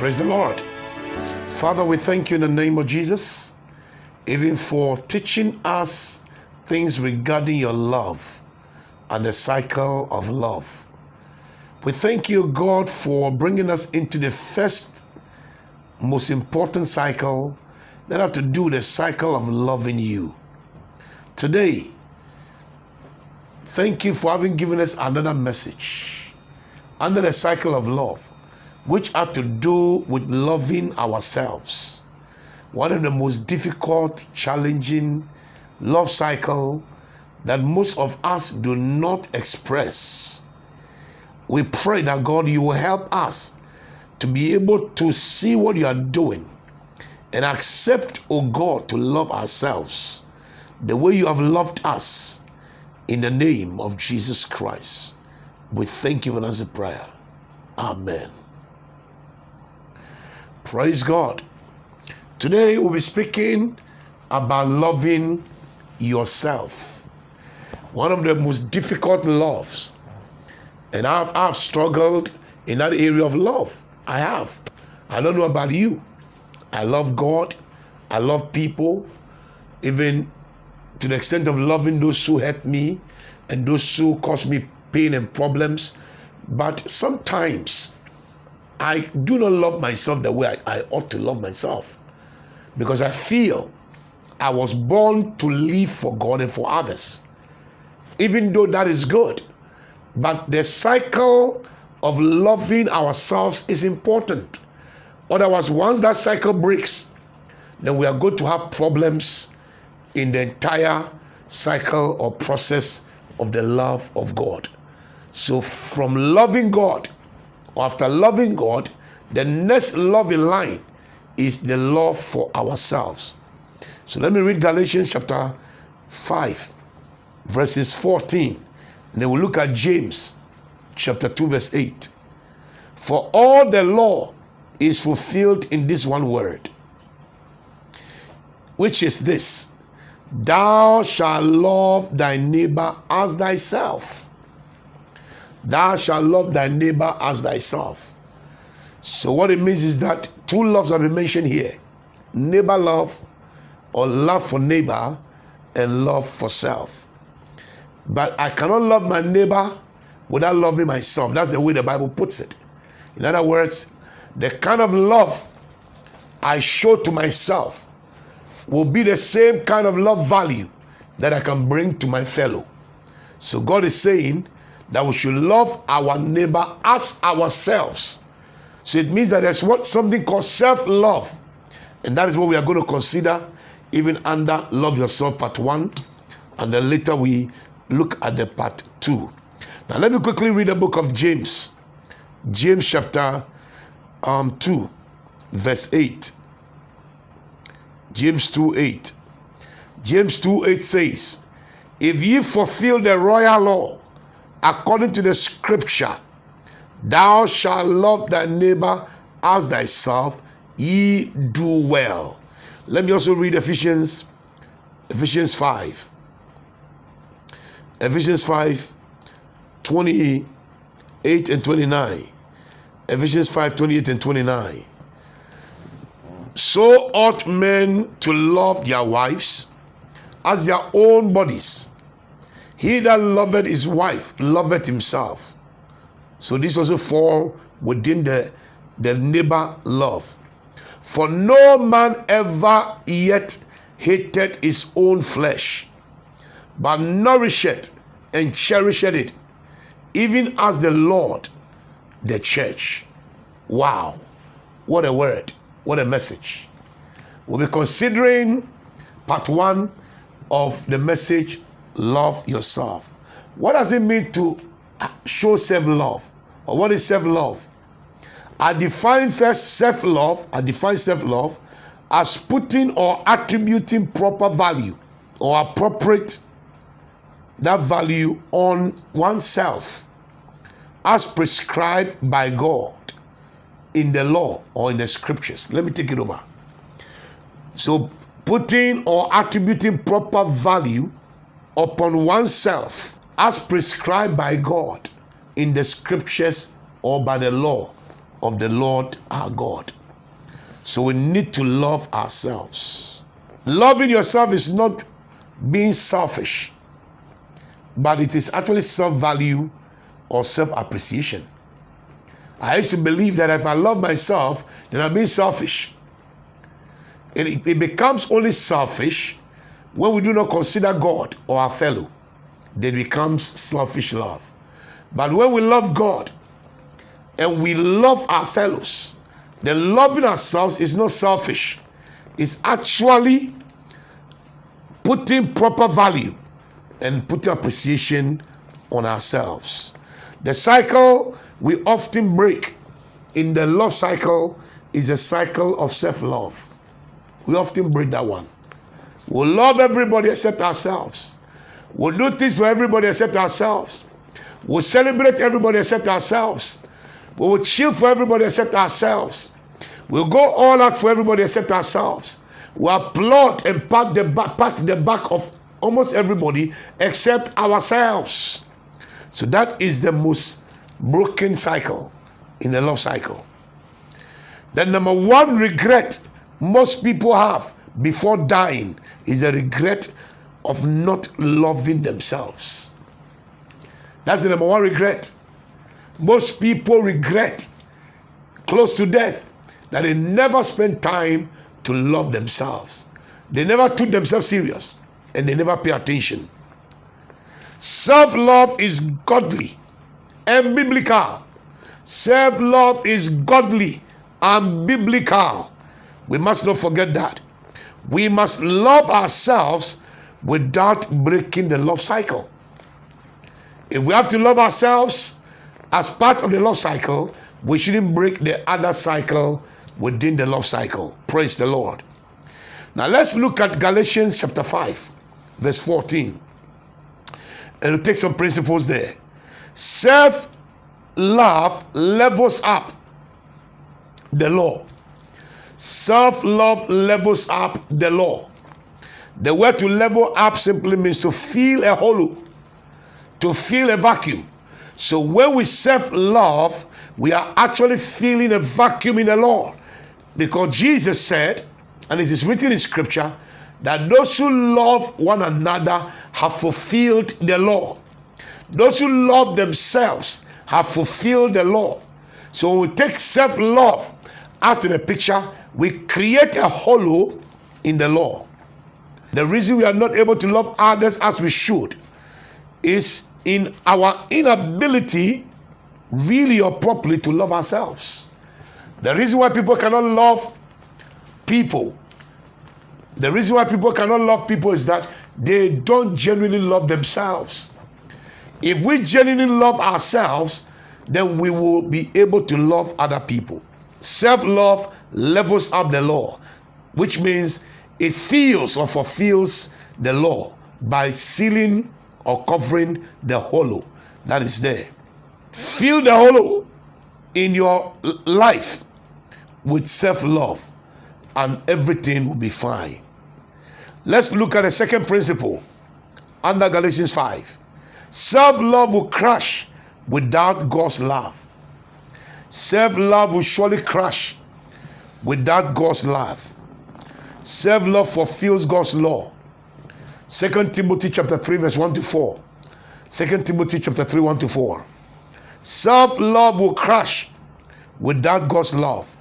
Praise the Lord. Father, we thank you in the name of Jesus, even for teaching us things regarding your love and the cycle of love. We thank you, God, for bringing us into the first most important cycle that have to do with the cycle of loving you. Today, thank you for having given us another message under the cycle of love, which have to do with loving ourselves. One of the most difficult, challenging love cycle that most of us do not express. We pray that God, you will help us to be able to see what you are doing and accept, oh God, to love ourselves the way you have loved us, in the name of Jesus Christ. We thank you for answer prayer. Amen. Praise God. Today we'll be speaking about loving yourself. One of the most difficult loves. And I've struggled in that area of love. I have. I don't know about you. I love God. I love people. Even to the extent of loving those who hurt me and those who cause me pain and problems. But sometimes I do not love myself the way I ought to love myself, because I feel I was born to live for God and for others, even though that is good. But the cycle of loving ourselves is important. Otherwise, once that cycle breaks, then we are going to have problems in the entire cycle or process of the love of God. So from loving God, or after loving God, the next love in line is the love for ourselves. So let me read Galatians chapter 5, verses 14. And then we'll look at James chapter 2, verse 8. For all the law is fulfilled in this one word, which is this: thou shalt love thy neighbor as thyself. Thou shalt love thy neighbor as thyself. So what it means is that two loves have been mentioned here: neighbor love, or love for neighbor, and love for self. But I cannot love my neighbor without loving myself. That's the way the Bible puts it. In other words, the kind of love I show to myself will be the same kind of love value that I can bring to my fellow. So God is saying that we should love our neighbor as ourselves. So it means that there's something called self-love. And that is what we are going to consider even under Love Yourself Part 1. And then later we look at the Part 2. Now let me quickly read the book of James. James chapter 2, verse 8. James 2:8. James 2:8 says, if ye fulfill the royal law according to the scripture, thou shalt love thy neighbor as thyself, ye do well. Let me also read Ephesians 5. Ephesians 5, 28 and 29. Ephesians 5, 28 and 29. So ought men to love their wives as their own bodies. He that loveth his wife loveth himself. So this also fall within the neighbor love. For no man ever yet hated his own flesh, but nourisheth and cherisheth it, even as the Lord the church. Wow, what a word, what a message. We'll be considering part 1 of the message, Love Yourself. What does it mean to show self-love? Or what is self-love? I define self-love as putting or attributing proper value or appropriate that value on oneself as prescribed by God in the law or in the scriptures. Let me take it over. So putting or attributing proper value upon oneself as prescribed by God in the scriptures or by the law of the Lord our God. So we need to love ourselves. Loving yourself is not being selfish, but it is actually self-value or self-appreciation. I used to believe that if I love myself, then I'm being selfish. And it becomes only selfish when we do not consider God or our fellow. Then it becomes selfish love. But when we love God and we love our fellows, then loving ourselves is not selfish. It's actually putting proper value and putting appreciation on ourselves. The cycle we often break in the love cycle is a cycle of self-love. We often break that one. We'll love everybody except ourselves. We'll do things for everybody except ourselves. We'll celebrate everybody except ourselves. We will chill for everybody except ourselves. We'll go all out for everybody except ourselves. We'll applaud and pat the back of almost everybody except ourselves. So that is the most broken cycle in the love cycle. The number one regret most people have before dying is the regret of not loving themselves. That's the number one regret. Most people regret close to death that they never spent time to love themselves. They never took themselves serious and they never pay attention. Self-love is godly and biblical. Self-love is godly and biblical. We must not forget that. We must love ourselves without breaking the love cycle. If we have to love ourselves as part of the love cycle, we shouldn't break the other cycle within the love cycle. Praise the Lord. Now let's look at Galatians chapter 5, verse 14. And we'll take some principles there. Self-love levels up the law. Self-love levels up the law. The word to level up simply means to fill a hollow, to fill a vacuum. So when we self-love, we are actually filling a vacuum in the law. Because Jesus said, and it is written in scripture, that those who love one another have fulfilled the law. Those who love themselves have fulfilled the law. So when we take self-love out of the picture, we create a hollow in the law. The reason we are not able to love others as we should is in our inability really or properly to love ourselves. The reason why people cannot love people, is that they don't genuinely love themselves. If we genuinely love ourselves, then we will be able to love other people. Self-love levels up the law, which means it fills or fulfills the law by sealing or covering the hollow that is there. Fill the hollow in your life with self-love and everything will be fine. Let's look at the second principle under Galatians 5. Self-love will crash without God's love. Self-love will surely crash without God's love. Self-love fulfills God's law. 2 Timothy chapter 3 verse 1 to 4. 2 Timothy chapter 3 1 to 4. Self-love will crash without God's love.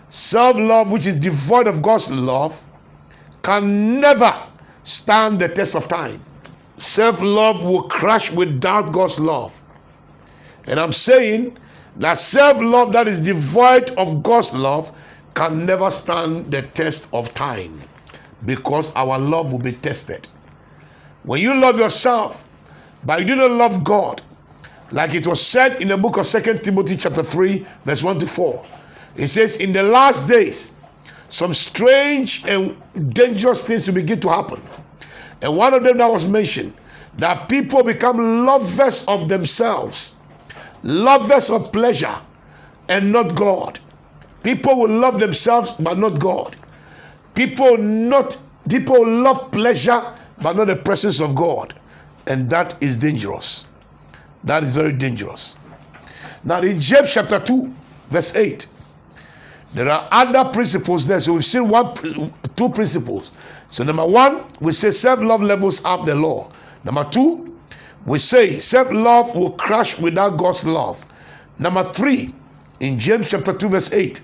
Self-love which is devoid of God's love can never stand the test of time. Self-love will crash without God's love. And I'm saying that self-love that is devoid of God's love can never stand the test of time, because our love will be tested. When you love yourself but you do not love God, like it was said in the book of 2 Timothy chapter 3 verse 1 to 4, it says, in the last days some strange and dangerous things will begin to happen. And one of them that was mentioned, that people become lovers of themselves, lovers of pleasure and not God. People will love themselves but not God. People love pleasure but not the presence of God. And that is dangerous. That is very dangerous. Now in James chapter 2 verse 8. There are other principles there. So we've seen two principles. So number one, we say self-love levels up the law. Number two, we say self-love will crash without God's love. Number three, in James chapter 2 verse 8,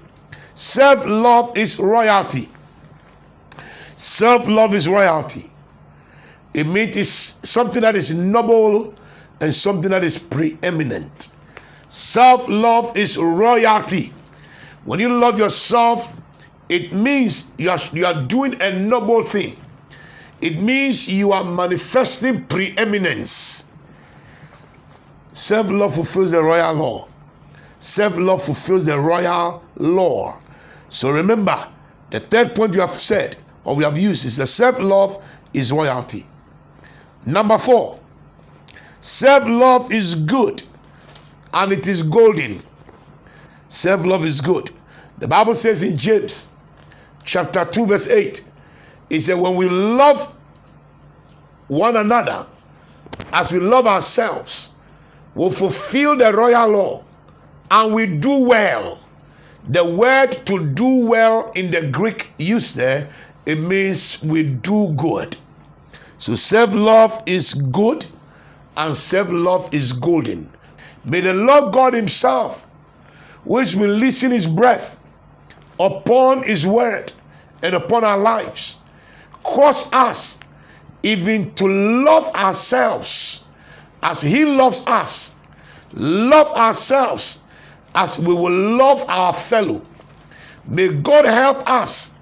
self-love is royalty. Self-love is royalty. It means it's something that is noble and something that is preeminent. Self-love is royalty. When you love yourself, it means you are doing a noble thing. It means you are manifesting preeminence. Self-love fulfills the royal law. Self-love fulfills the royal law. So remember, the third point you have said, or we have used, is that self-love is royalty. Number 4, self-love is good and it is golden. Self-love is good. The Bible says in James chapter 2 verse 8, it said when we love one another as we love ourselves, we'll fulfill the royal law and we do well. The word to do well in the Greek used there, it means we do good. So self-love is good and self-love is golden. May the Lord God himself, which will listen his breath upon his word and upon our lives, cause us even to love ourselves as he loves us. Love ourselves as we will love our fellow. May God help us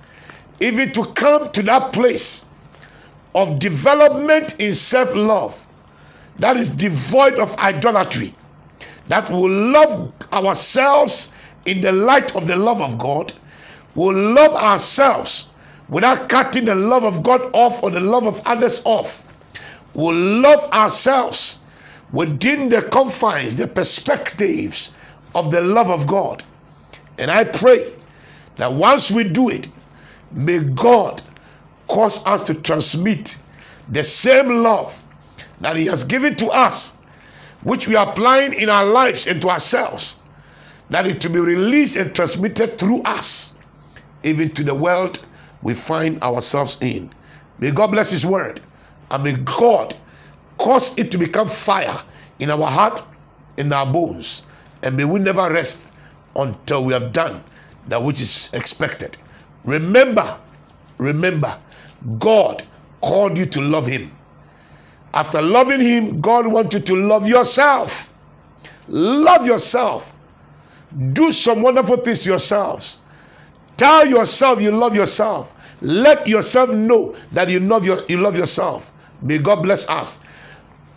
even to come to that place of development in self-love that is devoid of idolatry, that will love ourselves in the light of the love of God, will love ourselves without cutting the love of God off or the love of others off, will love ourselves within the confines, the perspectives of the love of God. And I pray that once we do it, may God cause us to transmit the same love that he has given to us, which we are applying in our lives and to ourselves, that it to be released and transmitted through us, even to the world we find ourselves in. May God bless his word, and may God cause it to become fire in our heart, in our bones, and may we never rest until we have done that which is expected. Remember, God called you to love him. After loving him, God wants you to love yourself. Love yourself. Do some wonderful things to yourselves. Tell yourself you love yourself. Let yourself know that you love yourself. May God bless us.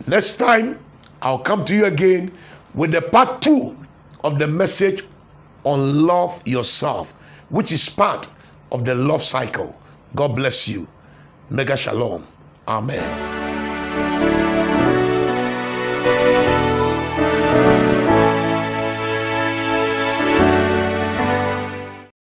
Next time, I'll come to you again with the part 2 of the message on love yourself, which is part of the love cycle. God bless you. Mega shalom. Amen.